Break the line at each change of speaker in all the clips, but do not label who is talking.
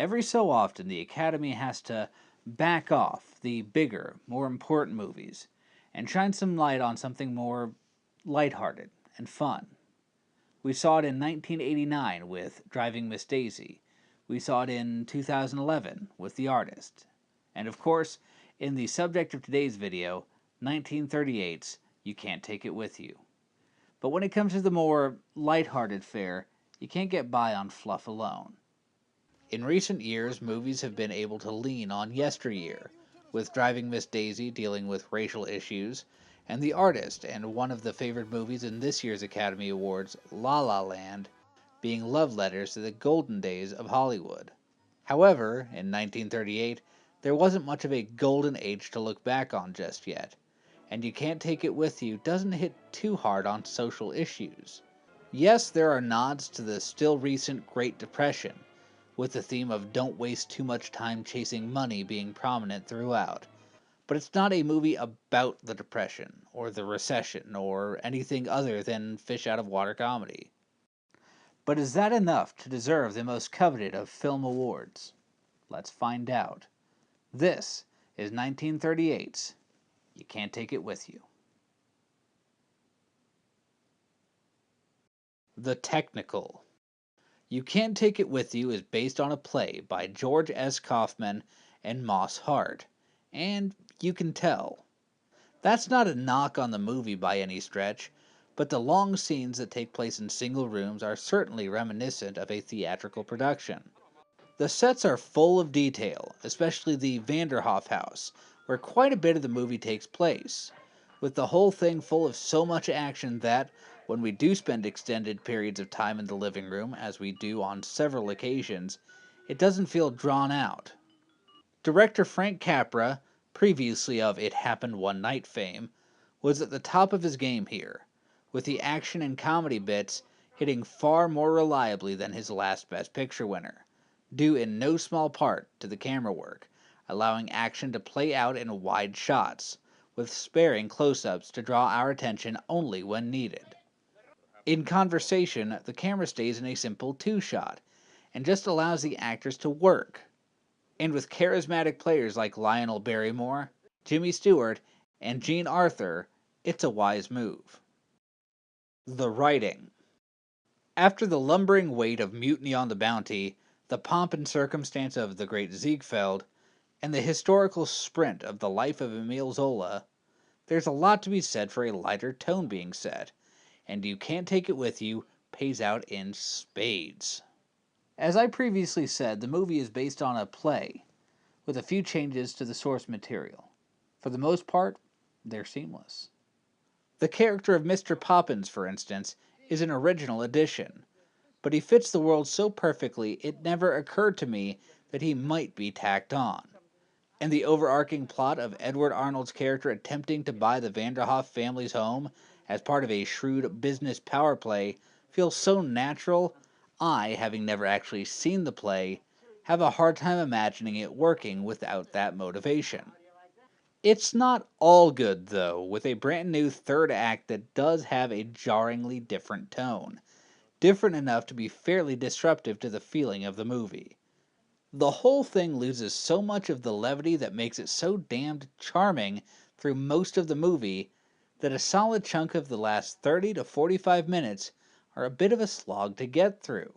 Every so often, the Academy has to back off the bigger, more important movies and shine some light on something more lighthearted and fun. We saw it in 1989 with Driving Miss Daisy. We saw it in 2011 with The Artist. And of course, in the subject of today's video, 1938's You Can't Take It With You. But when it comes to the more lighthearted fare, you can't get by on fluff alone. In recent years, movies have been able to lean on yesteryear, with Driving Miss Daisy dealing with racial issues, and The Artist, and one of the favorite movies in this year's Academy Awards, La La Land, being love letters to the golden days of Hollywood. However, in 1938, there wasn't much of a golden age to look back on just yet, and You Can't Take It With You doesn't hit too hard on social issues. Yes, there are nods to the still recent Great Depression, with the theme of don't waste too much time chasing money being prominent throughout. But it's not a movie about the Depression, or the recession, or anything other than fish out of water comedy. But is that enough to deserve the most coveted of film awards? Let's find out. This is 1938's You Can't Take It With You. The Technical. You Can't Take It With You is based on a play by George S. Kaufman and Moss Hart, and you can tell. That's not a knock on the movie by any stretch, but the long scenes that take place in single rooms are certainly reminiscent of a theatrical production. The sets are full of detail, especially the Vanderhoff house, where quite a bit of the movie takes place, with the whole thing full of so much action that, when we do spend extended periods of time in the living room, as we do on several occasions, it doesn't feel drawn out. Director Frank Capra, previously of It Happened One Night fame, was at the top of his game here, with the action and comedy bits hitting far more reliably than his last Best Picture winner, due in no small part to the camera work, allowing action to play out in wide shots, with sparing close-ups to draw our attention only when needed. In conversation, the camera stays in a simple two-shot, and just allows the actors to work. And with charismatic players like Lionel Barrymore, Jimmy Stewart, and Jean Arthur, it's a wise move. The writing. After the lumbering weight of Mutiny on the Bounty, the pomp and circumstance of The Great Ziegfeld, and the historical sprint of the life of Emile Zola, there's a lot to be said for a lighter tone being set, and You Can't Take It With You pays out in spades. As I previously said, the movie is based on a play, with a few changes to the source material. For the most part, they're seamless. The character of Mr. Poppins, for instance, is an original addition, but he fits the world so perfectly it never occurred to me that he might be tacked on. And the overarching plot of Edward Arnold's character attempting to buy the Vanderhoff family's home as part of a shrewd business power play feels so natural, I, having never actually seen the play, have a hard time imagining it working without that motivation. It's not all good, though, with a brand new third act that does have a jarringly different tone, different enough to be fairly disruptive to the feeling of the movie. The whole thing loses so much of the levity that makes it so damned charming through most of the movie that a solid chunk of the last 30 to 45 minutes are a bit of a slog to get through.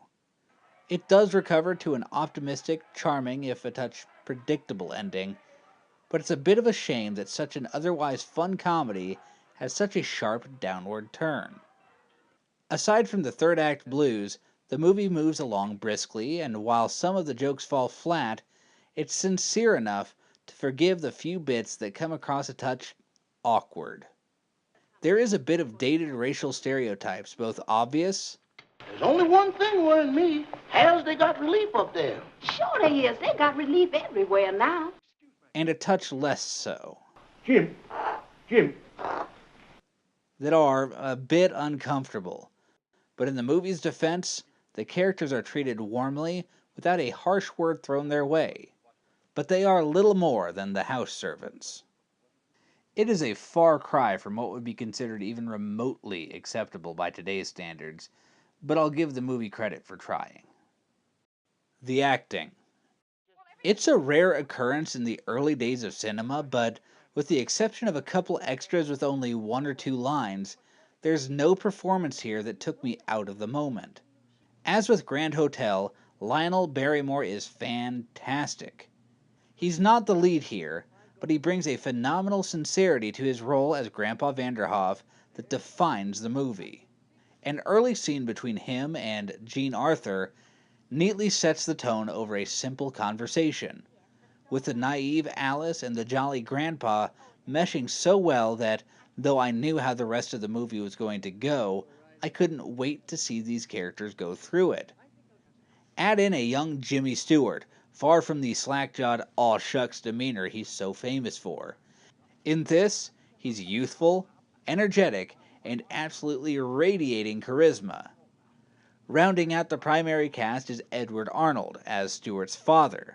It does recover to an optimistic, charming, if a touch predictable ending, but it's a bit of a shame that such an otherwise fun comedy has such a sharp downward turn. Aside from the third act blues, the movie moves along briskly, and while some of the jokes fall flat, it's sincere enough to forgive the few bits that come across a touch awkward. There is a bit of dated racial stereotypes, both obvious.
There's only one thing worrying me. How's they got relief up there?
Sure they is. They got relief everywhere now.
And a touch less so,
Jim.
that are a bit uncomfortable. But in the movie's defense, the characters are treated warmly without a harsh word thrown their way. But they are little more than the house servants. It is a far cry from what would be considered even remotely acceptable by today's standards, but I'll give the movie credit for trying. The acting. It's a rare occurrence in the early days of cinema, but with the exception of a couple extras with only one or two lines, there's no performance here that took me out of the moment. As with Grand Hotel, Lionel Barrymore is fantastic. He's not the lead here, but he brings a phenomenal sincerity to his role as Grandpa Vanderhoff that defines the movie. An early scene between him and Jean Arthur neatly sets the tone over a simple conversation, with the naive Alice and the jolly Grandpa meshing so well that, though I knew how the rest of the movie was going to go, I couldn't wait to see these characters go through it. Add in a young Jimmy Stewart, far from the slack-jawed aw shucks demeanor he's so famous for. In this, he's youthful, energetic, and absolutely radiating charisma. Rounding out the primary cast is Edward Arnold as Stewart's father,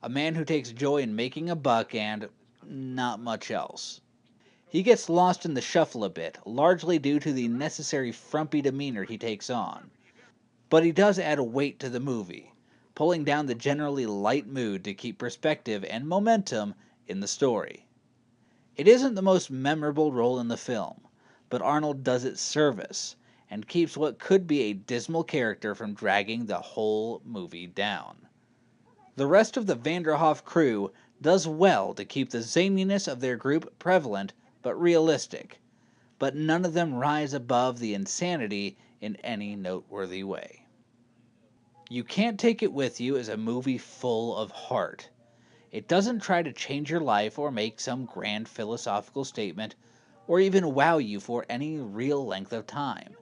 a man who takes joy in making a buck and not much else. He gets lost in the shuffle a bit, largely due to the necessary frumpy demeanor he takes on. But he does add a weight to the movie, pulling down the generally light mood to keep perspective and momentum in the story. It isn't the most memorable role in the film, but Arnold does it service and keeps what could be a dismal character from dragging the whole movie down. The rest of the Vanderhoff crew does well to keep the zaniness of their group prevalent but realistic, but none of them rise above the insanity in any noteworthy way. You Can't Take It With You is a movie full of heart. It doesn't try to change your life or make some grand philosophical statement or even wow you for any real length of time.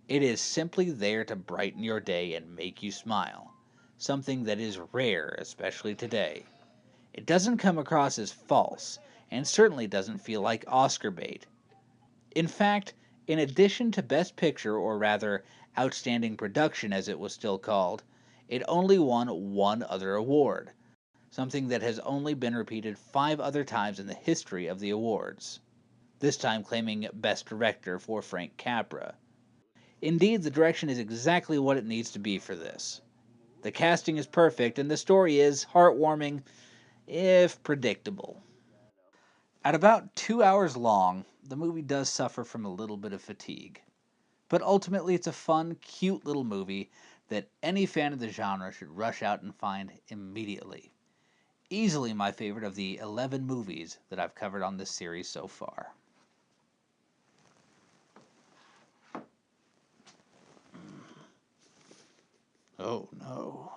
It is simply there to brighten your day and make you smile, something that is rare, especially today. It doesn't come across as false, and certainly doesn't feel like Oscar bait. In fact, in addition to Best Picture, or rather, Outstanding Production as it was still called, it only won one other award, something that has only been repeated 5 other times in the history of the awards, this time claiming Best Director for Frank Capra. Indeed, the direction is exactly what it needs to be for this. The casting is perfect, and the story is heartwarming, if predictable. At about 2 hours long, the movie does suffer from a little bit of fatigue. But ultimately, it's a fun, cute little movie that any fan of the genre should rush out and find immediately. Easily my favorite of the 11 movies that I've covered on this series so far. Oh no.